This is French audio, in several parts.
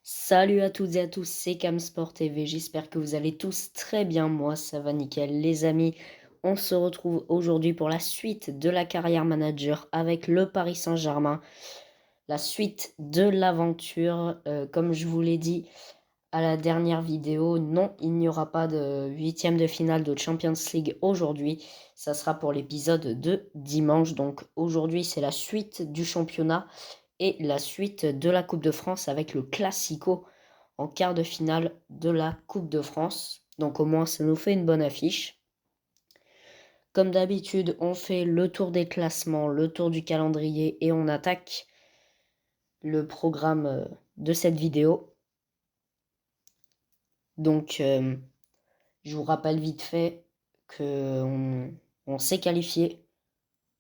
Salut à toutes et à tous, c'est Camsport TV, j'espère que vous allez tous très bien, moi ça va nickel les amis. On se retrouve aujourd'hui pour la suite de la carrière manager avec le Paris Saint-Germain. La suite de l'aventure, comme je vous l'ai dit à la dernière vidéo, non, il n'y aura pas de huitième de finale de Champions League aujourd'hui. Ça sera pour l'épisode de dimanche, donc aujourd'hui c'est la suite du championnat et la suite de la Coupe de France avec le Classico en quart de finale de la Coupe de France. Donc au moins ça nous fait une bonne affiche. Comme d'habitude, on fait le tour des classements, le tour du calendrier et on attaque le programme de cette vidéo. Donc je vous rappelle vite fait qu'on s'est qualifié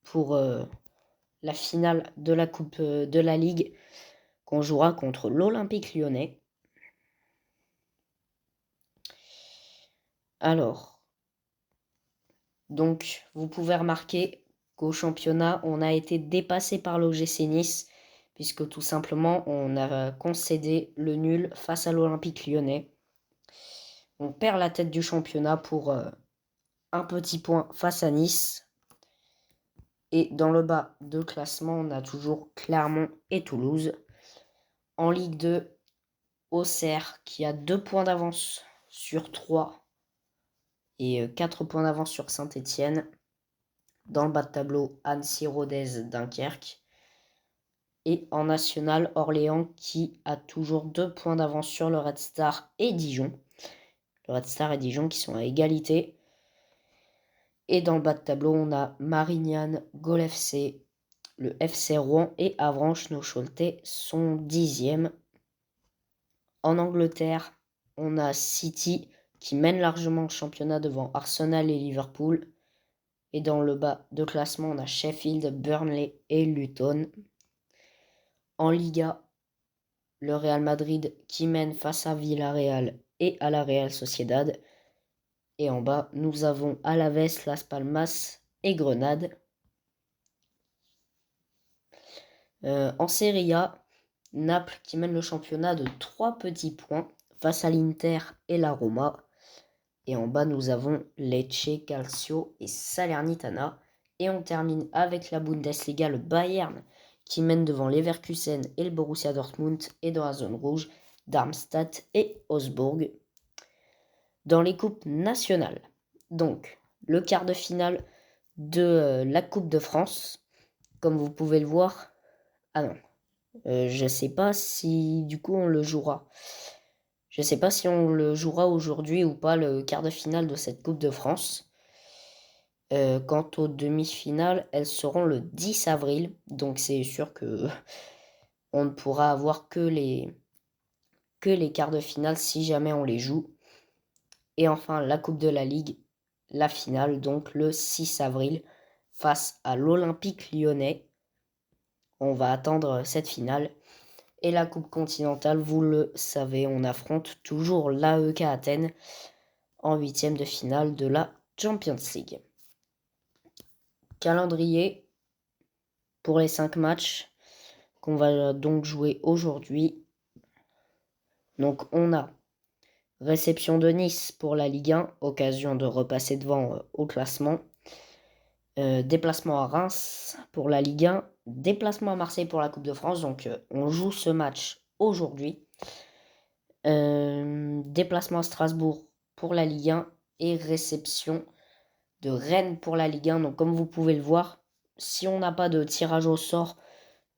pour la finale de la Coupe de la Ligue qu'on jouera contre l'Olympique Lyonnais. Alors, donc, vous pouvez remarquer qu'au championnat, on a été dépassé par l'OGC Nice, puisque tout simplement, on a concédé le nul face à l'Olympique Lyonnais. On perd la tête du championnat pour un petit point face à Nice. Et dans le bas de classement, on a toujours Clermont et Toulouse. En Ligue 2, Auxerre qui a 2 points d'avance sur 3 et 4 points d'avance sur Saint-Étienne. Dans le bas de tableau, Annecy, Rodez, Dunkerque. Et en national, Orléans qui a toujours 2 points d'avance sur le Red Star et Dijon. Le Red Star et Dijon qui sont à égalité. Et dans le bas de tableau, on a Marignane, Gol FC, le FC Rouen et Avranches-Nocholte sont 10e. En Angleterre, on a City qui mène largement le championnat devant Arsenal et Liverpool. Et dans le bas de classement, on a Sheffield, Burnley et Luton. En Liga, le Real Madrid qui mène face à Villarreal et à la Real Sociedad. Et en bas, nous avons Alaves, Las Palmas et Grenade. En Serie A, Naples qui mène le championnat de 3 petits points face à l'Inter et la Roma. Et en bas, nous avons Lecce, Calcio et Salernitana. Et on termine avec la Bundesliga, le Bayern qui mène devant Leverkusen et le Borussia Dortmund. Et dans la zone rouge, Darmstadt et Augsbourg. Dans les coupes nationales, donc le quart de finale de la Coupe de France, comme vous pouvez le voir. Ah non, je sais pas si du coup on le jouera. Je sais pas si on le jouera aujourd'hui ou pas, le quart de finale de cette Coupe de France. Quant aux demi-finales, elles seront le 10 avril. Donc c'est sûr que on ne pourra avoir que les quarts de finale si jamais on les joue. Et enfin la Coupe de la Ligue, la finale, donc le 6 avril, face à l'Olympique Lyonnais. On va attendre cette finale. Et la Coupe continentale, vous le savez, on affronte toujours l'AEK Athènes en huitième de finale de la Champions League. Calendrier pour les 5 matchs qu'on va donc jouer aujourd'hui. Donc on a réception de Nice pour la Ligue 1, occasion de repasser devant au classement. Déplacement à Reims pour la Ligue 1, déplacement à Marseille pour la Coupe de France. Donc on joue ce match aujourd'hui. Déplacement à Strasbourg pour la Ligue 1 et réception de Rennes pour la Ligue 1. Donc comme vous pouvez le voir, si on n'a pas de tirage au sort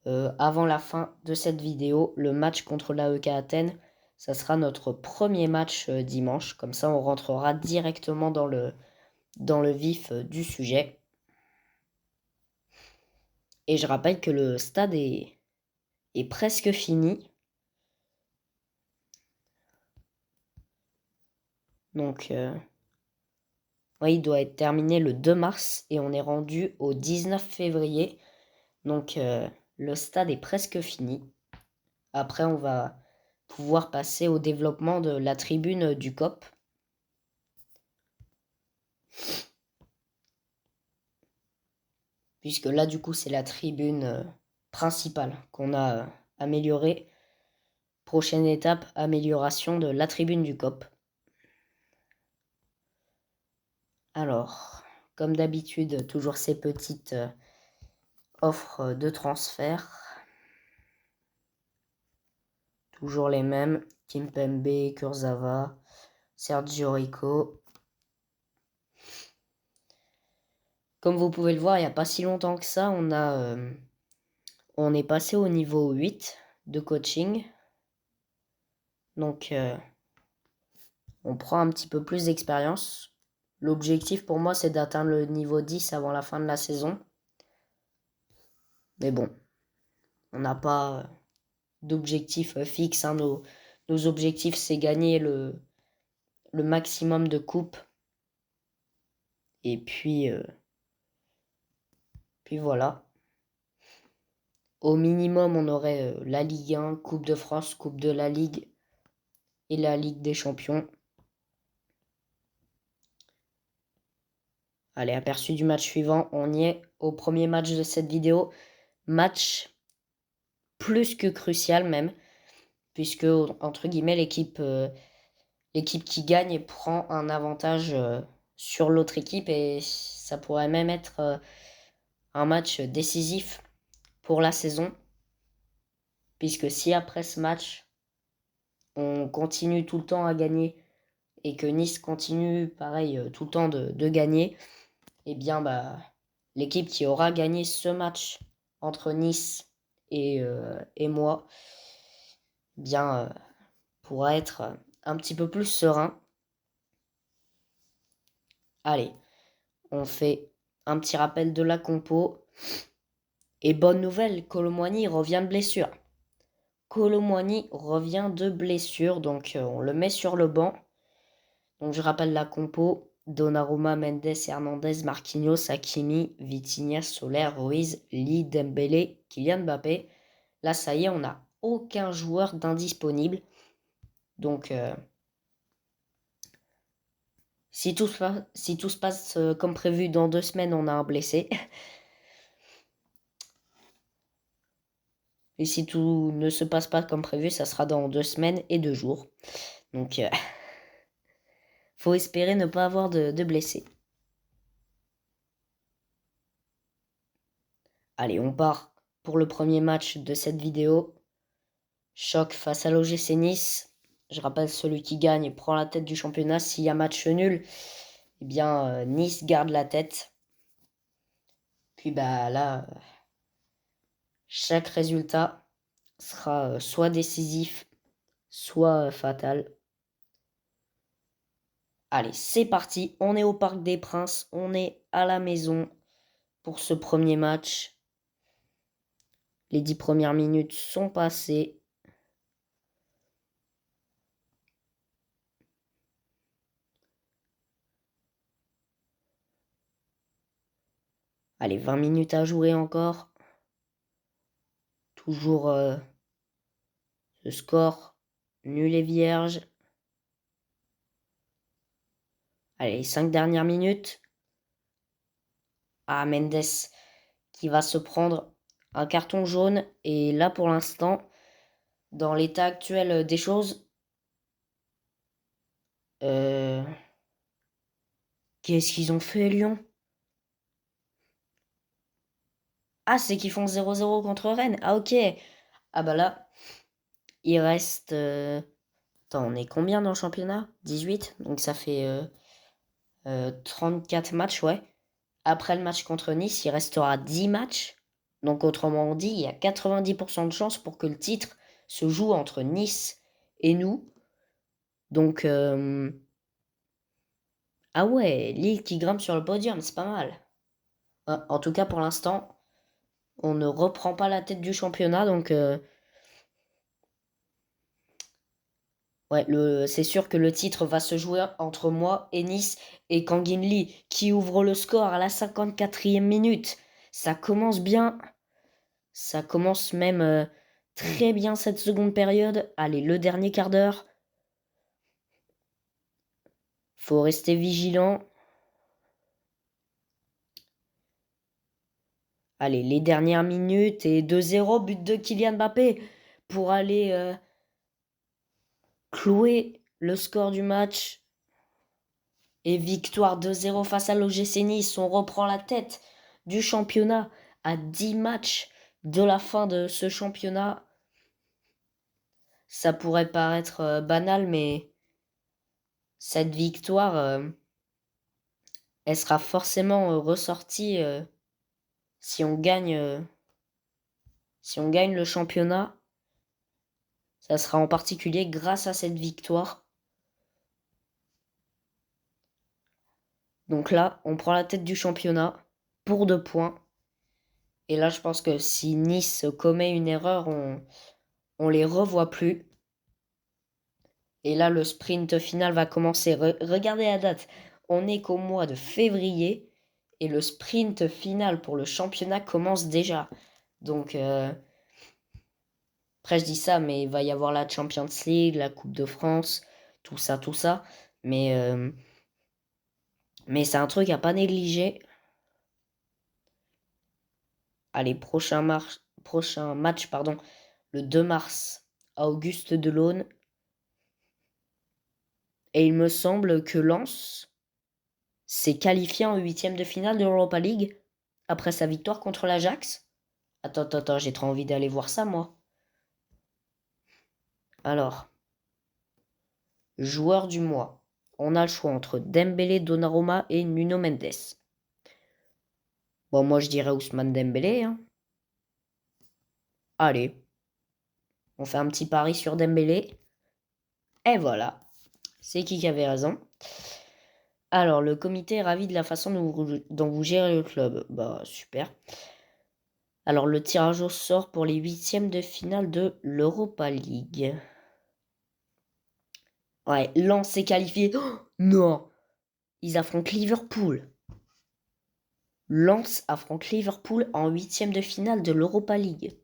avant la fin de cette vidéo, le match contre l'AEK Athènes, ça sera notre premier match dimanche. Comme ça, on rentrera directement dans le vif du sujet. Et je rappelle que le stade est presque fini. Donc, ouais, il doit être terminé le 2 mars et on est rendu au 19 février. Donc, le stade est presque fini. Après, on va pouvoir passer au développement de la tribune du COP. Puisque là, du coup, c'est la tribune principale qu'on a améliorée. Prochaine étape, amélioration de la tribune du COP. Alors, comme d'habitude, toujours ces petites offres de transfert. Toujours les mêmes. Kimpembe, Kurzawa, Sergio Rico. Comme vous pouvez le voir, il n'y a pas si longtemps que ça, on est passé au niveau 8 de coaching. Donc, on prend un petit peu plus d'expérience. L'objectif pour moi, c'est d'atteindre le niveau 10 avant la fin de la saison. Mais bon, on n'a pas d'objectif fixe. Hein. Nos objectifs, c'est gagner le maximum de coupes. Et puis voilà. Au minimum, on aurait la Ligue 1, Coupe de France, Coupe de la Ligue et la Ligue des Champions. Allez, aperçu du match suivant, on y est au premier match de cette vidéo. Match plus que crucial même, puisque, entre guillemets, l'équipe qui gagne prend un avantage sur l'autre équipe et ça pourrait même être un match décisif pour la saison, puisque si après ce match, on continue tout le temps à gagner et que Nice continue, pareil, tout le temps de gagner, eh bien, l'équipe qui aura gagné ce match entre Nice et moi, bien, pourra être un petit peu plus serein. Allez, on fait un petit rappel de la compo. Et bonne nouvelle, Kolo Muani revient de blessure. Kolo Muani revient de blessure, donc on le met sur le banc. Donc je rappelle la compo. Donnarumma, Mendes, Hernandez, Marquinhos, Hakimi, Vitinha, Soler, Ruiz, Lee, Dembélé, Kylian Mbappé. Là, ça y est, on n'a aucun joueur d'indisponible. Donc, si tout se passe comme prévu, dans 2 semaines, on a un blessé. Et si tout ne se passe pas comme prévu, ça sera dans 2 semaines et 2 jours. Donc, faut espérer ne pas avoir de blessés. Allez, on part pour le premier match de cette vidéo. Choc face à l'OGC Nice. Je rappelle, celui qui gagne prend la tête du championnat. S'il y a match nul, eh bien, Nice garde la tête. Puis là, chaque résultat sera soit décisif, soit fatal. Allez, c'est parti. On est au Parc des Princes. On est à la maison pour ce premier match. Les 10 premières minutes sont passées. Allez, 20 minutes à jouer encore. Toujours ce score nul et vierge. Allez, 5 dernières minutes. Ah, Mendes qui va se prendre un carton jaune. Et là, pour l'instant, dans l'état actuel des choses, qu'est-ce qu'ils ont fait, Lyon? Ah, c'est qu'ils font 0-0 contre Rennes. Ah, ok. Ah là, il reste... Attends, on est combien dans le championnat? 18. Donc ça fait 34 matchs, ouais. Après le match contre Nice, il restera 10 matchs. Donc autrement dit, il y a 90% de chances pour que le titre se joue entre Nice et nous. Donc, ah ouais, Lille qui grimpe sur le podium, c'est pas mal. En tout cas, pour l'instant, on ne reprend pas la tête du championnat. Donc, ouais, c'est sûr que le titre va se jouer entre moi et Nice et Kangin Lee qui ouvre le score à la 54e minute. Ça commence bien. Ça commence même très bien cette seconde période. Allez, le dernier quart d'heure. Faut rester vigilant. Allez, les dernières minutes et 2-0, but de Kylian Mbappé pour aller clouer le score du match et victoire 2-0 face à l'OGC Nice. On reprend la tête du championnat à 10 matchs de la fin de ce championnat. Ça pourrait paraître banal, mais cette victoire, elle sera forcément ressortie si on gagne le championnat. Ça sera en particulier grâce à cette victoire. Donc là, on prend la tête du championnat pour 2 points. Et là, je pense que si Nice commet une erreur, on les revoit plus. Et là, le sprint final va commencer. Regardez la date. On n'est qu'au mois de février. Et le sprint final pour le championnat commence déjà. Donc, après, je dis ça, mais il va y avoir la Champions League, la Coupe de France, tout ça, tout ça. Mais c'est un truc à pas négliger. Allez, prochain match, pardon, le 2 mars à Auguste Delaune. Et il me semble que Lens s'est qualifié en 8e de finale de l'Europa League après sa victoire contre l'Ajax. Attends, j'ai trop envie d'aller voir ça, moi. Alors, joueur du mois. On a le choix entre Dembélé, Donnarumma et Nuno Mendes. Bon, moi, je dirais Ousmane Dembélé. Hein. Allez, on fait un petit pari sur Dembélé. Et voilà, c'est qui avait raison. Alors, le comité est ravi de la façon dont vous gérez le club. Bah, super. Alors, le tirage au sort pour les 8e de finale de l'Europa League. Ouais, Lens s'est qualifié. Oh, non, ils affrontent Liverpool. Lens affronte Liverpool en 8e de finale de l'Europa League.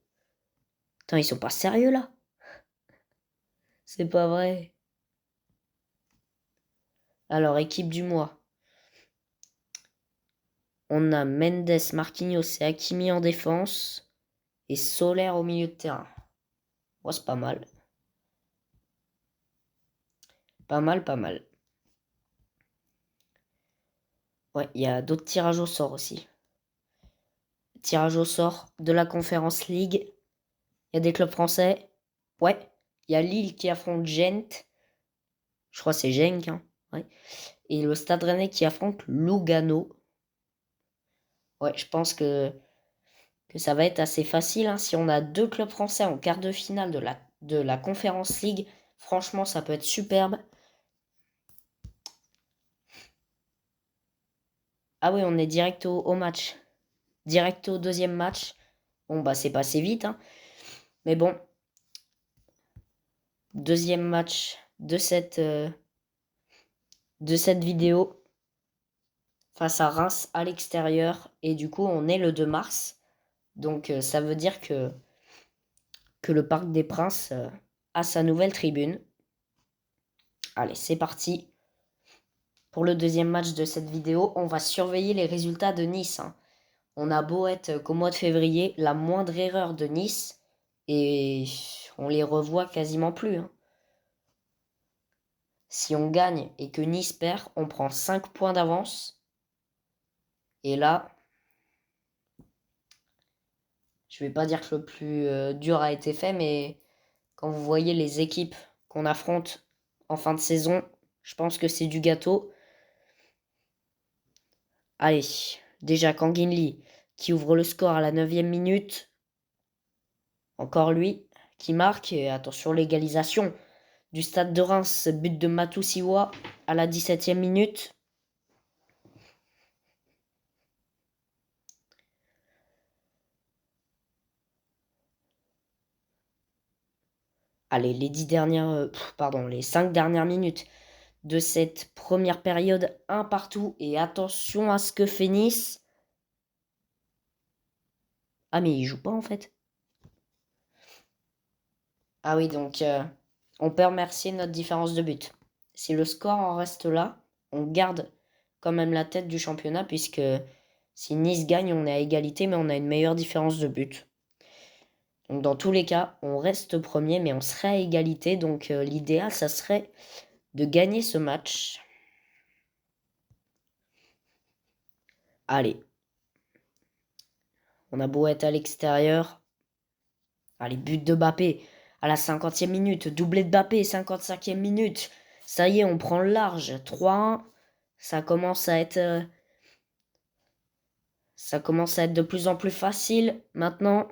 Attends, ils sont pas sérieux là? C'est pas vrai. Alors, équipe du mois. On a Mendes, Marquinhos et Hakimi en défense. Et Soler au milieu de terrain. Ouais, c'est pas mal. Pas mal, pas mal. Ouais, il y a d'autres tirages au sort aussi. Tirage au sort de la Conference League. Il y a des clubs français. Ouais. Il y a Lille qui affronte Gent. Je crois que c'est Genk. Hein. Ouais. Et le Stade Rennais qui affronte Lugano. Ouais, je pense que ça va être assez facile. Hein. Si on a 2 clubs français en quart de finale de la Conference League, franchement, ça peut être superbe. Ah oui, on est direct au match. Direct au deuxième match. Bon, bah, c'est passé vite. Hein. Mais bon. Deuxième match de cette vidéo face à Reims à l'extérieur. Et du coup, on est le 2 mars. Donc, ça veut dire que le Parc des Princes a sa nouvelle tribune. Allez, c'est parti. Pour le deuxième match de cette vidéo, on va surveiller les résultats de Nice. Hein. On a beau être qu'au mois de février, la moindre erreur de Nice, et on les revoit quasiment plus. Hein. Si on gagne et que Nice perd, on prend 5 points d'avance. Et là, je ne vais pas dire que le plus dur a été fait, mais quand vous voyez les équipes qu'on affronte en fin de saison, je pense que c'est du gâteau. Allez, déjà Kangin Lee qui ouvre le score à la 9e minute. Encore lui qui marque. Et attention, l'égalisation du Stade de Reims. But de Matoussiwa à la 17e minute. Allez, les 5 dernières minutes de cette première période, un partout. Et attention à ce que fait Nice. Ah, mais il joue pas en fait. Ah oui, donc on peut remercier notre différence de but. Si le score en reste là, on garde quand même la tête du championnat, puisque si Nice gagne, on est à égalité, mais on a une meilleure différence de but. Donc dans tous les cas, on reste premier, mais on serait à égalité. Donc l'idéal, ça serait de gagner ce match. Allez. On a beau être à l'extérieur. Allez, but de Mbappé à la 50e minute. Doublé de Mbappé, 55e minute. Ça y est, on prend le large. 3-1. Ça commence à être... ça commence à être de plus en plus facile maintenant.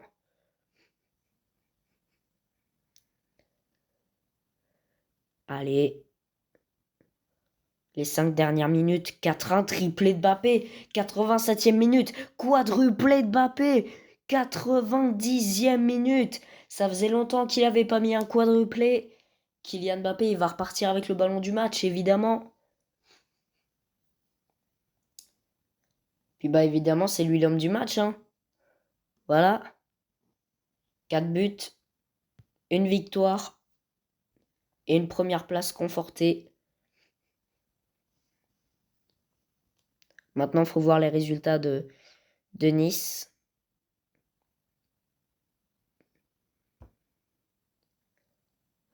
Allez. Les 5 dernières minutes. 4-1, triplé de Mbappé. 87e minute. Quadruplé de Mbappé. 90e minute. Ça faisait longtemps qu'il n'avait pas mis un quadruplé. Kylian Mbappé, il va repartir avec le ballon du match, évidemment. Puis bah évidemment, c'est lui l'homme du match, hein. Voilà. 4 buts, une victoire et une première place confortée. Maintenant, il faut voir les résultats de Nice.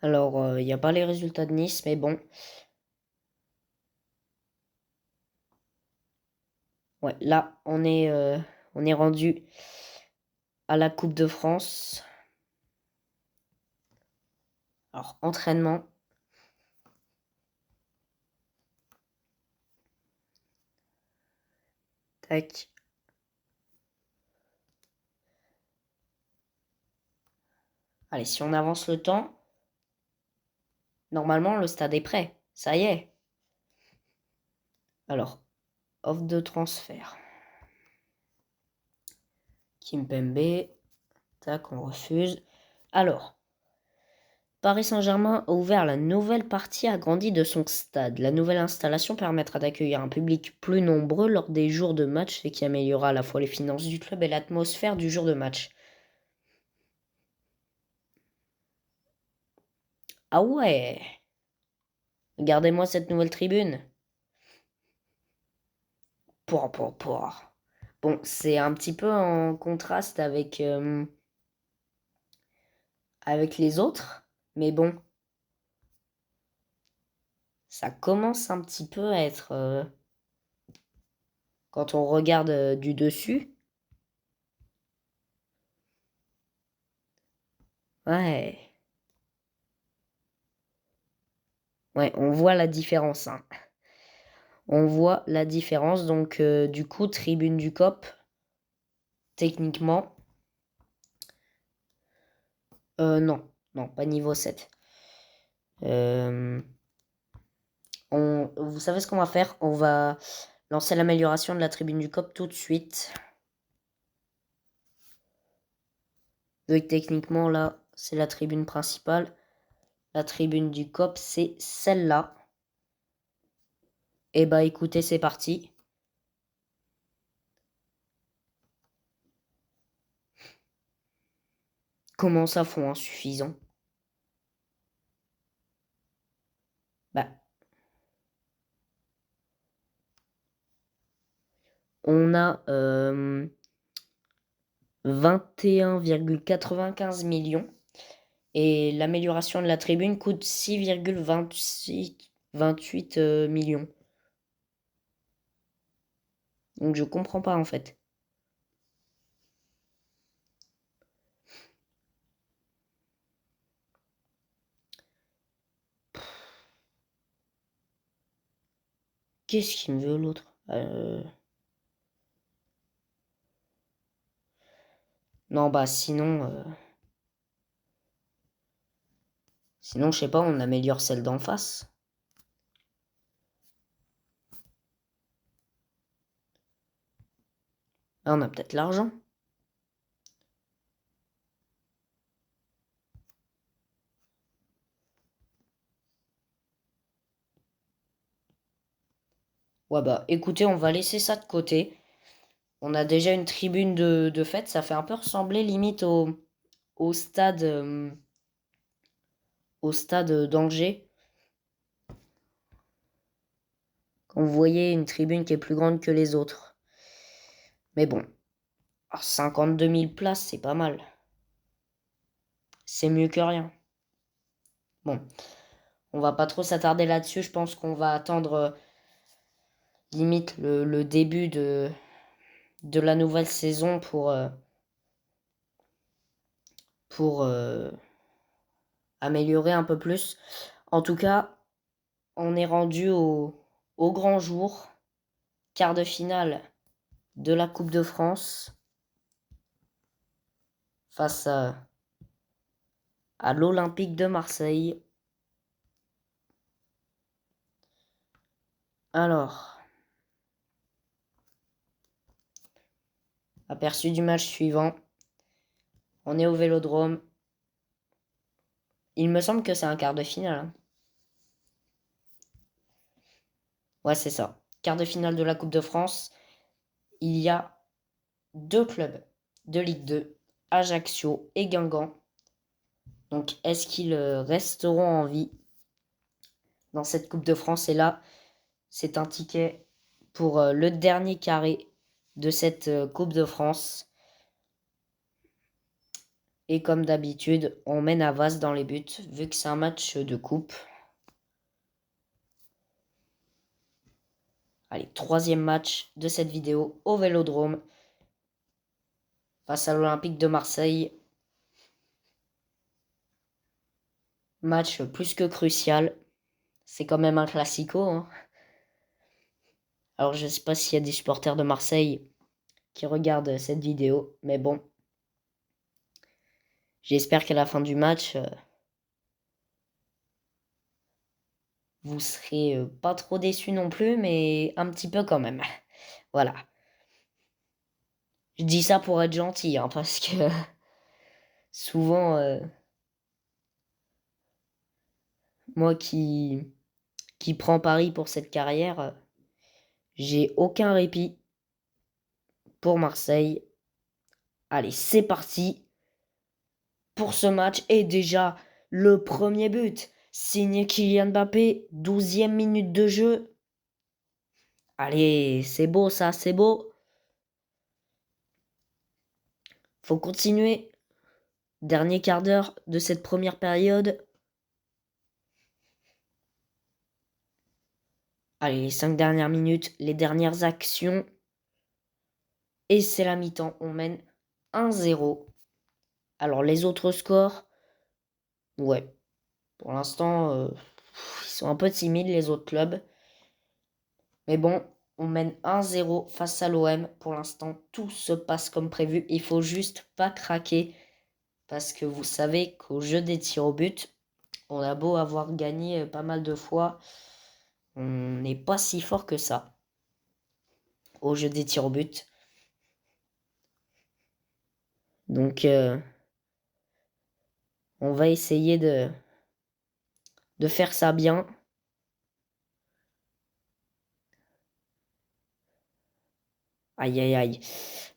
Alors, il n'y a pas les résultats de Nice, mais bon. Ouais, là, on est rendu à la Coupe de France. Alors, entraînement. Tac. Allez, si on avance le temps, normalement, le stade est prêt. Ça y est. Alors, offre de transfert. Kimpembe. Tac, on refuse. Alors, Paris Saint-Germain a ouvert la nouvelle partie agrandie de son stade. La nouvelle installation permettra d'accueillir un public plus nombreux lors des jours de match, ce qui améliorera à la fois les finances du club et l'atmosphère du jour de match. Ah ouais! Regardez-moi cette nouvelle tribune. Pour. Bon, c'est un petit peu en contraste avec les autres, mais bon, ça commence un petit peu à être... quand on regarde du dessus. Ouais. Ouais, on voit la différence, hein. On voit la différence. Donc, du coup, tribune du COP, techniquement. Non, non, pas niveau 7. Vous savez ce qu'on va faire? On va lancer l'amélioration de la tribune du COP tout de suite. Donc, techniquement, là, c'est la tribune principale. La tribune du COP, c'est celle-là. Et bah, écoutez, c'est parti. Comment ça fond insuffisant? Bah, on a 21,95 millions. Et l'amélioration de la tribune coûte 6,28 millions. Donc je comprends pas en fait. Qu'est-ce qu'il me veut l'autre? Non, bah sinon, je sais pas, on améliore celle d'en face. Là, on a peut-être l'argent. Ouais, bah écoutez, on va laisser ça de côté. On a déjà une tribune de fête. Ça fait un peu ressembler limite au stade, au stade d'Angers. Quand vous voyez une tribune qui est plus grande que les autres. Mais bon, 52 000 places, c'est pas mal. c'est mieux que rien. Bon, on va pas trop s'attarder là-dessus. Je pense qu'on va attendre limite le début de la nouvelle saison pour améliorer un peu plus. En tout cas, on est rendu au grand jour, quart de finale de la Coupe de France face à l'Olympique de Marseille. Alors, aperçu du match suivant. On est au Vélodrome. Il me semble que c'est un quart de finale. Hein. Ouais, c'est ça. Quart de finale de la Coupe de France. Il y a deux clubs de Ligue 2, Ajaccio et Guingamp. Donc, est-ce qu'ils resteront en vie dans cette Coupe de France? Et là, c'est un ticket pour le dernier carré de cette Coupe de France. Et comme d'habitude, on mène à Vase dans les buts, vu que c'est un match de coupe. Allez, troisième match de cette vidéo au Vélodrome face à l'Olympique de Marseille. Match plus que crucial. C'est quand même un classico. Hein. Alors je ne sais pas s'il y a des supporters de Marseille qui regardent cette vidéo, mais bon. J'espère qu'à la fin du match, vous serez pas trop déçus non plus, mais un petit peu quand même. Voilà. Je dis ça pour être gentil, hein, parce que souvent, moi qui prends Paris pour cette carrière, j'ai aucun répit pour Marseille. Allez, c'est parti pour ce match. Et déjà, le premier but, signé Kylian Mbappé, 12e minute de jeu. Allez, c'est beau ça, c'est beau. Faut continuer. Dernier quart d'heure de cette première période. Allez, les 5 dernières minutes, les dernières actions. Et c'est la mi-temps. On mène 1-0. Alors, les autres scores, ouais. Pour l'instant, ils sont un peu timides, les autres clubs. Mais bon, on mène 1-0 face à l'OM. Pour l'instant, tout se passe comme prévu. Il faut juste pas craquer. Parce que vous savez qu'au jeu des tirs au but, on a beau avoir gagné pas mal de fois, on n'est pas si fort que ça. Au jeu des tirs au but. Donc, on va essayer de faire ça bien. Aïe, aïe, aïe.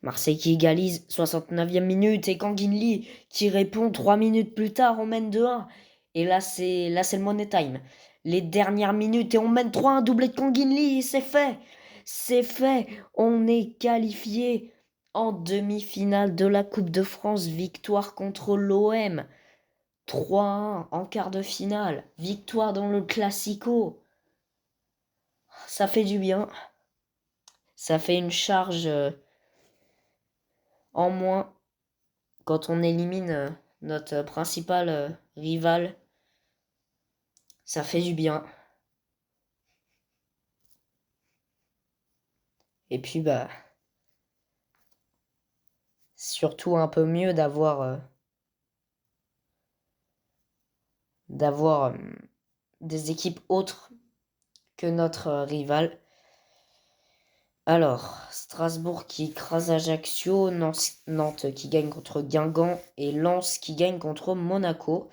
Marseille qui égalise, 69e minute, et Kangin Lee qui répond 3 minutes plus tard, on mène 2-1. Et là, c'est le money time. Les dernières minutes, et on mène 3-1, doublé de Kangin Lee, et c'est fait. C'est fait. On est qualifié en demi-finale de la Coupe de France, victoire contre l'OM. 3-1 en quart de finale, victoire dans le Classico. Ça fait du bien. Ça fait une charge en moins quand on élimine notre principal rival. Ça fait du bien. Et puis bah surtout un peu mieux d'avoir des équipes autres que notre rival. Alors, Strasbourg qui écrase Ajaccio, Nantes qui gagne contre Guingamp et Lens qui gagne contre Monaco.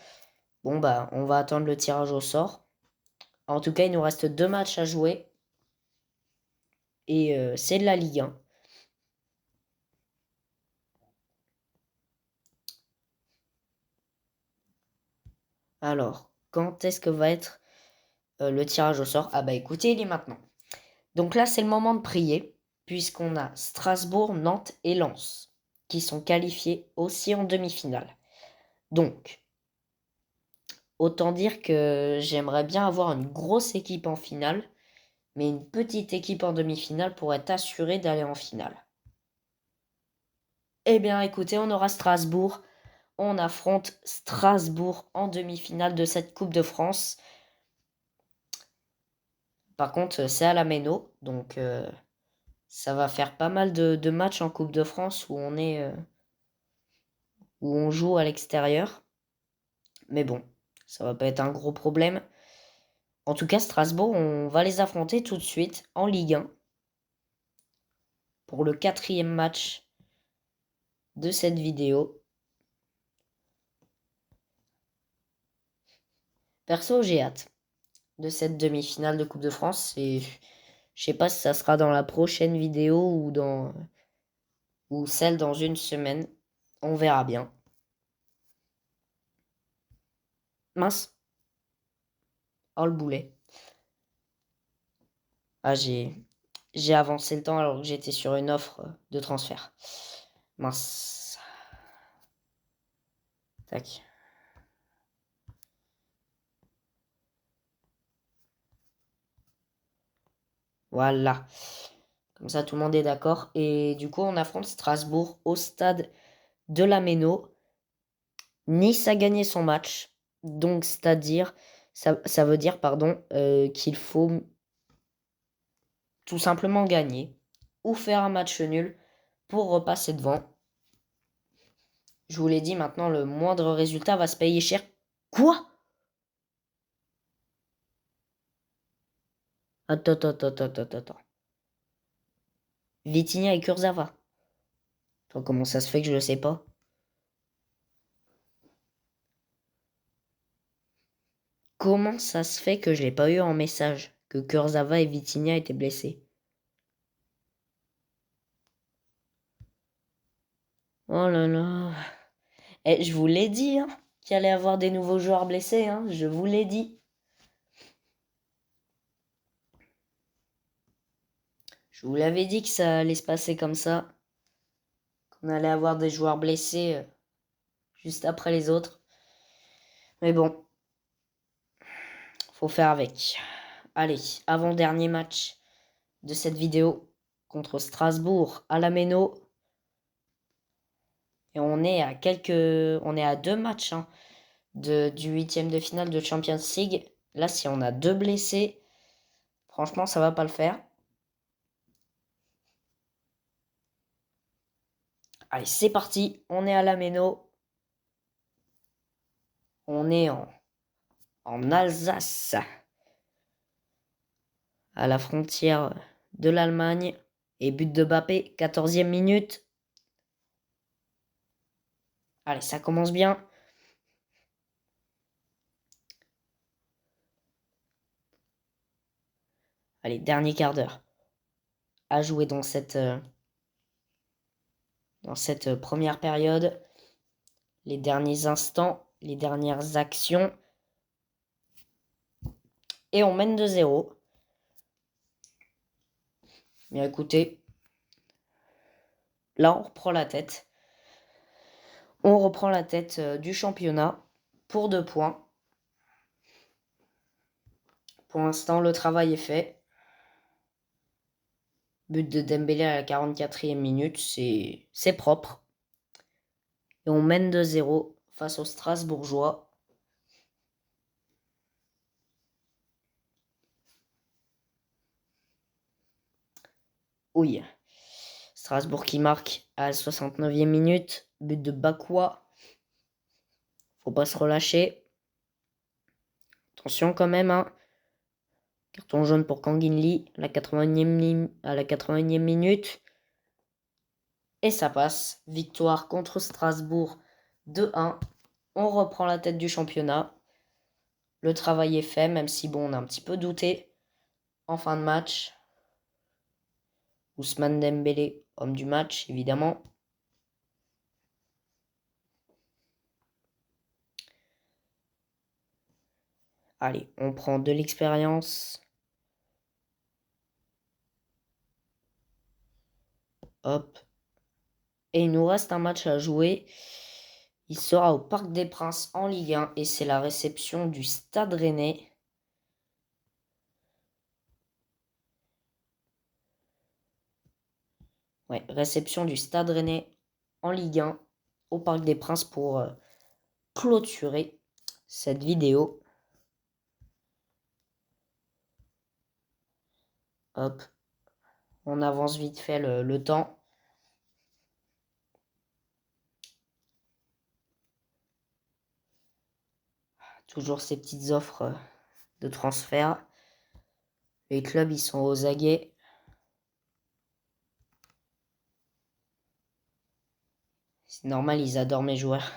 Bon bah, on va attendre le tirage au sort. En tout cas, il nous reste 2 matchs à jouer. Et c'est de la Ligue 1. Alors, quand est-ce que va être le tirage au sort? Ah bah écoutez, il est maintenant. Donc là, c'est le moment de prier, puisqu'on a Strasbourg, Nantes et Lens, qui sont qualifiés aussi en demi-finale. Donc, Autant dire que j'aimerais bien avoir une grosse équipe en finale, mais une petite équipe en demi-finale pour être assuré d'aller en finale. Eh bien, écoutez, on aura Strasbourg. On affronte Strasbourg en demi-finale de cette Coupe de France. Par contre, c'est à la Méno, donc ça va faire pas mal de matchs en Coupe de France où on joue à l'extérieur. Mais bon, ça va pas être un gros problème. En tout cas, Strasbourg, on va les affronter tout de suite en Ligue 1 pour le 4e match de cette vidéo. Perso, j'ai hâte de cette demi-finale de Coupe de France et je sais pas si ça sera dans la prochaine vidéo ou celle dans une semaine. On verra bien. Mince. Oh le boulet. Ah, j'ai avancé le temps alors que j'étais sur une offre de transfert. Mince. Tac. Voilà. Comme ça, tout le monde est d'accord. Et du coup, on affronte Strasbourg au stade de la Méno. Nice a gagné son match. Donc, c'est-à-dire, ça veut dire, pardon, qu'il faut tout simplement gagner ou faire un match nul pour repasser devant. Je vous l'ai dit, maintenant, le moindre résultat va se payer cher. Quoi? Attends. Vitinha et Kurzawa. Attends, comment ça se fait que je le sais pas? Comment ça se fait que je l'ai pas eu en message que Kurzawa et Vitinha étaient blessés? Oh là là. Eh, je vous l'ai dit, hein, qu'il allait y avoir des nouveaux joueurs blessés, hein, je vous l'ai dit. Je vous l'avais dit que ça allait se passer comme ça. Qu'on allait avoir des joueurs blessés juste après les autres. Mais bon, faut faire avec. Allez, avant-dernier match de cette vidéo contre Strasbourg à la Méno. Et on est à 2 matchs hein, du 8e de finale de Champions League. Là, si on a 2 blessés, franchement, ça va pas le faire. Allez, c'est parti. On est à la Méno. On est en Alsace, à la frontière de l'Allemagne. Et but de Mbappé, 14e minute. Allez, ça commence bien. Allez, dernier quart d'heure à jouer dans cette première période. Les derniers instants, les dernières actions. Et on mène de 0. Mais écoutez, là on reprend la tête. On reprend la tête du championnat pour 2 points. Pour l'instant, le travail est fait. But de Dembélé à la 44e minute, c'est propre. Et on mène de 0 face aux Strasbourgeois. Oui. Strasbourg qui marque à la 69e minute. But de Bakoua. Faut pas se relâcher. Attention quand même. Hein. Carton jaune pour Kangin Lee à la 81e minute. Et ça passe. Victoire contre Strasbourg 2-1. On reprend la tête du championnat. Le travail est fait, même si bon, on a un petit peu douté en fin de match. Ousmane Dembélé, homme du match, évidemment. Allez, on prend de l'expérience. Hop. Et il nous reste un match à jouer. Il sera au Parc des Princes en Ligue 1 et c'est la réception du Stade Rennais. Ouais, réception du Stade Rennais en Ligue 1 au Parc des Princes pour clôturer cette vidéo. Hop, on avance vite fait le temps. Toujours ces petites offres de transfert. Les clubs, ils sont aux aguets. C'est normal, ils adorent mes joueurs.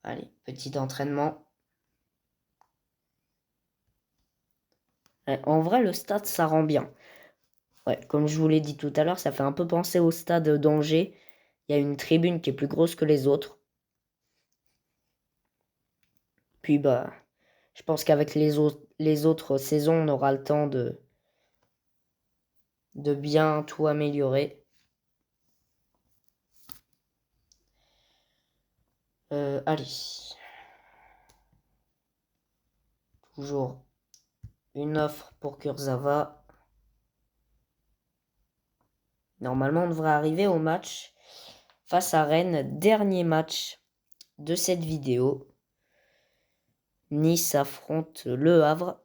Allez, petit entraînement. Ouais, en vrai, le stade, ça rend bien. Ouais, comme je vous l'ai dit tout à l'heure, ça fait un peu penser au stade d'Angers. Il y a une tribune qui est plus grosse que les autres. Puis, bah, je pense qu'avec les autres saisons, on aura le temps de bien tout améliorer. Allez. Toujours une offre pour Kurzawa. Normalement, on devrait arriver au match face à Rennes. Dernier match de cette vidéo. Nice affronte Le Havre.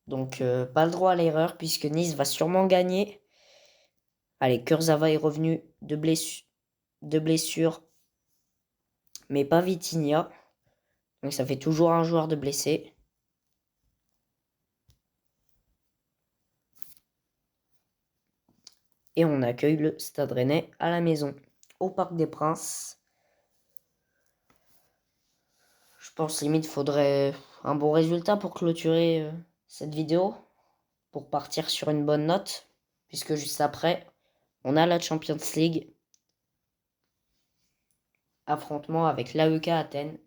Donc, pas le droit à l'erreur puisque Nice va sûrement gagner. Allez, Kurzawa est revenu de blessure, mais pas Vitinha. Donc ça fait toujours un joueur de blessé. Et on accueille le Stade Rennais à la maison, au Parc des Princes. Je pense limite faudrait un bon résultat pour clôturer cette vidéo, pour partir sur une bonne note, puisque juste après, on a la Champions League. Affrontement avec l'AEK Athènes.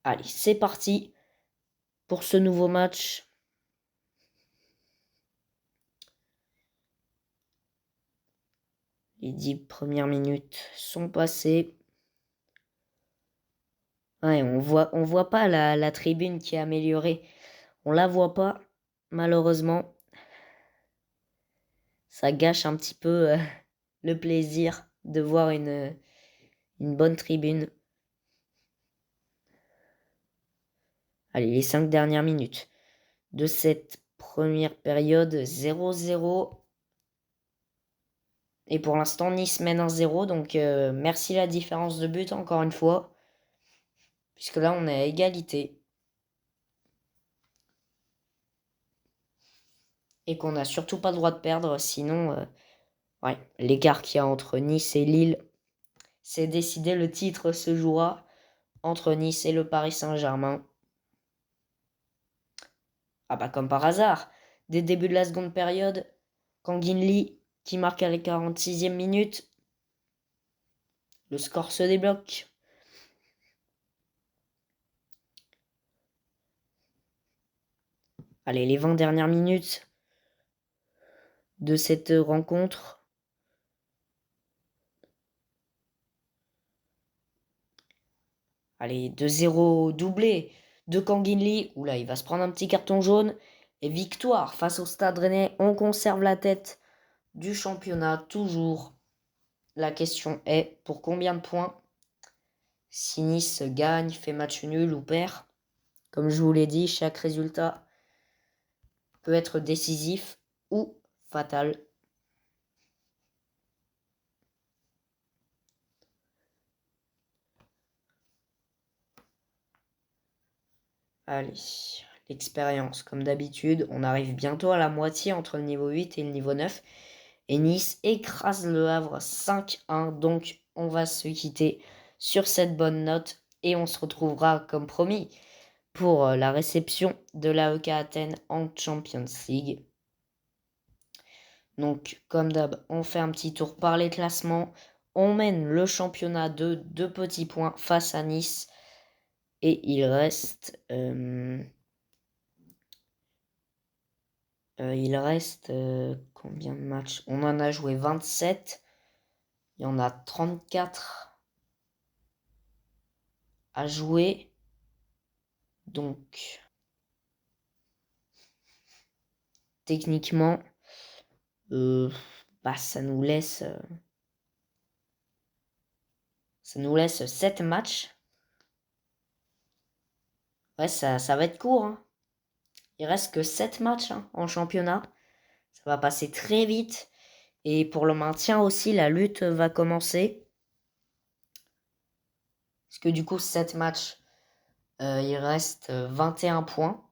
Allez, c'est parti pour ce nouveau match. Les 10 premières minutes sont passées. Ouais, on voit pas la tribune qui est améliorée. On la voit pas, malheureusement. Ça gâche un petit peu le plaisir de voir une bonne tribune. Allez, les 5 dernières minutes de cette première période, 0-0. Et pour l'instant, Nice mène 1-0. Donc, merci la différence de but, encore une fois. Puisque là, on est à égalité. Et qu'on n'a surtout pas le droit de perdre. Sinon, ouais, l'écart qu'il y a entre Nice et Lille, c'est décidé. Le titre se jouera entre Nice et le Paris Saint-Germain. Ah bah comme par hasard, dès le début de la seconde période, Kangin Lee qui marque à la 46e minute, le score se débloque. Allez, les 20 dernières minutes de cette rencontre. Allez, 2-0 doublé de Kangin Lee. Oula, il va se prendre un petit carton jaune. Et victoire face au Stade Rennais. On conserve la tête du championnat toujours. La question est pour combien de points? Si Nice gagne, fait match nul ou perd. Comme je vous l'ai dit, chaque résultat peut être décisif ou fatal. Allez, l'expérience, comme d'habitude, on arrive bientôt à la moitié entre le niveau 8 et le niveau 9. Et Nice écrase le Havre 5-1. Donc, on va se quitter sur cette bonne note. Et on se retrouvera, comme promis, pour la réception de l'AEK Athènes en Champions League. Donc, comme d'hab, on fait un petit tour par les classements. On mène le championnat de 2 petits points face à Nice. Et il reste... combien de matchs? On en a joué 27. Il y en a 34 à jouer. Donc, techniquement, ça nous laisse 7 matchs. Ouais, ça va être court, hein. Il reste que 7 matchs en championnat. Ça va passer très vite. Et pour le maintien aussi, la lutte va commencer. Parce que du coup, 7 matchs, il reste 21 points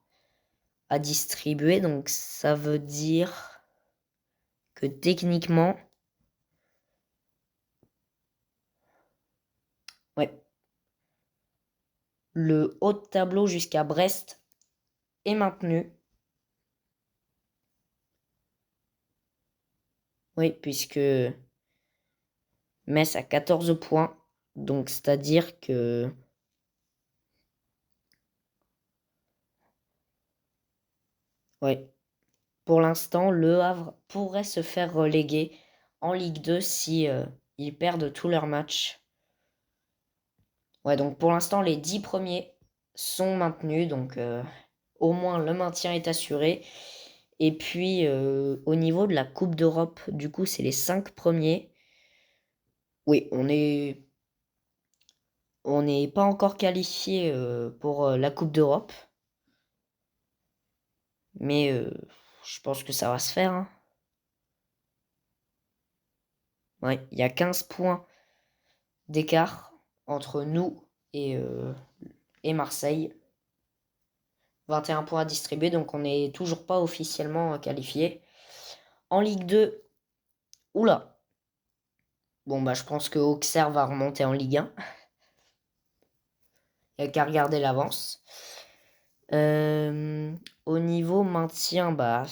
à distribuer. Donc ça veut dire que techniquement... Ouais. Le haut de tableau jusqu'à Brest est maintenu. Oui, puisque Metz a 14 points. Donc, c'est-à-dire que... Ouais. Pour l'instant, Le Havre pourrait se faire reléguer en Ligue 2 si ils perdent tous leurs matchs. Ouais, donc pour l'instant, les 10 premiers sont maintenus. Donc, au moins, le maintien est assuré. Et puis, au niveau de la Coupe d'Europe, du coup, c'est les 5 premiers. Oui, on n'est pas encore qualifié pour la Coupe d'Europe. Mais je pense que ça va se faire, hein. Ouais, il y a 15 points d'écart entre nous et Marseille. 21 points à distribuer, donc on n'est toujours pas officiellement qualifié. En Ligue 2, oula. Bon, bah je pense que Auxerre va remonter en Ligue 1. Il n'y a qu'à regarder l'avance. Au niveau maintien, bah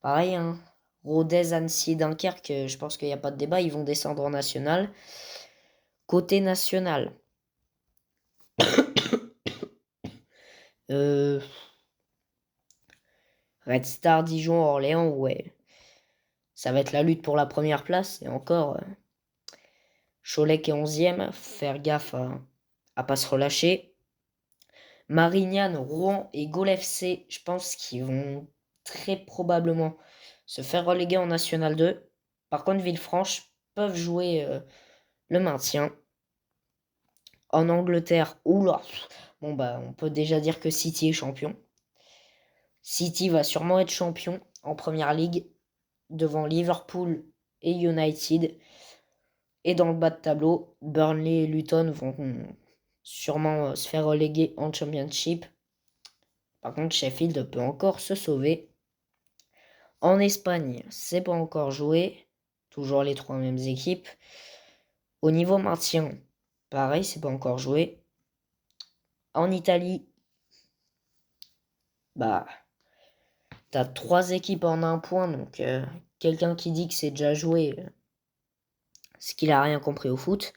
pareil, hein. Rodez, Annecy, Dunkerque, je pense qu'il n'y a pas de débat, ils vont descendre en national. Côté national, Red Star, Dijon, Orléans, ouais. Ça va être la lutte pour la première place. Et encore, Cholet qui est 11e, faire gaffe à pas se relâcher. Marignane, Rouen et Gol FC, je pense qu'ils vont très probablement se faire reléguer en National 2. Par contre, Villefranche peuvent jouer le maintien. En Angleterre, oula, bon bah on peut déjà dire que City est champion. City va sûrement être champion en Première Ligue devant Liverpool et United. Et dans le bas de tableau, Burnley et Luton vont sûrement se faire reléguer en Championship. Par contre, Sheffield peut encore se sauver. En Espagne, c'est pas encore joué. Toujours les 3 mêmes équipes. Au niveau maintien, pareil, c'est pas encore joué. En Italie, bah, t'as 3 équipes en un point, donc quelqu'un qui dit que c'est déjà joué, c'est qu'il a rien compris au foot.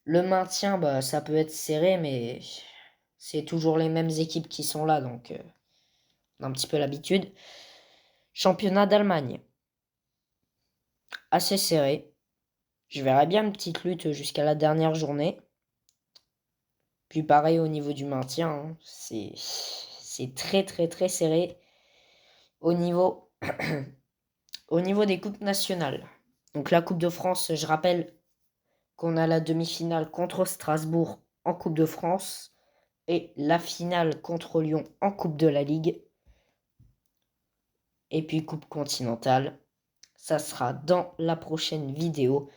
Le maintien, bah, ça peut être serré, mais c'est toujours les mêmes équipes qui sont là, donc on a un petit peu l'habitude. Championnat d'Allemagne, assez serré. Je verrais bien une petite lutte jusqu'à la dernière journée. Puis pareil au niveau du maintien, hein, c'est très très très serré au niveau, au niveau des coupes nationales. Donc la Coupe de France, je rappelle qu'on a la demi-finale contre Strasbourg en Coupe de France et la finale contre Lyon en Coupe de la Ligue. Et puis Coupe continentale, ça sera dans la prochaine vidéo.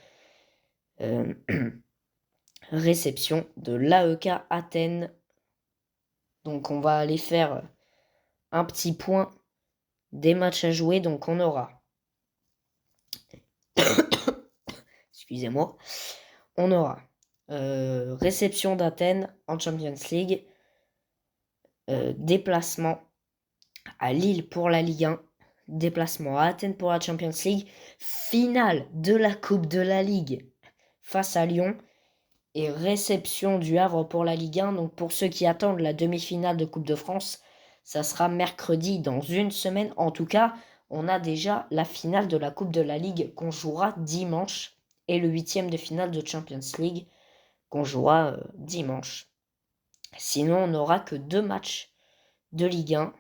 Réception de l'AEK Athènes. Donc on va aller faire un petit point des matchs à jouer. Donc on aura, excusez-moi, on aura réception d'Athènes en Champions League, déplacement à Lille pour la Ligue 1, déplacement à Athènes pour la Champions League, finale de la Coupe de la Ligue face à Lyon et réception du Havre pour la Ligue 1. Donc pour ceux qui attendent la demi-finale de Coupe de France, ça sera mercredi dans une semaine. En tout cas, on a déjà la finale de la Coupe de la Ligue qu'on jouera dimanche et le 8e de finale de Champions League qu'on jouera dimanche. Sinon, on n'aura que 2 matchs de Ligue 1,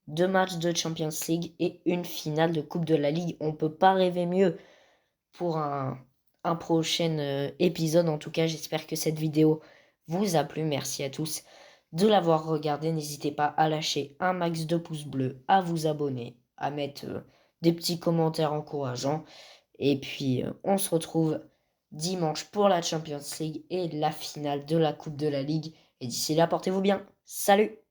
2 matchs de Champions League et une finale de Coupe de la Ligue. On ne peut pas rêver mieux pour un prochain épisode. En tout cas, j'espère que cette vidéo vous a plu. Merci à tous de l'avoir regardé. N'hésitez pas à lâcher un max de pouces bleus, à vous abonner, à mettre des petits commentaires encourageants. Et puis, on se retrouve dimanche pour la Champions League et la finale de la Coupe de la Ligue. Et d'ici là, portez-vous bien. Salut!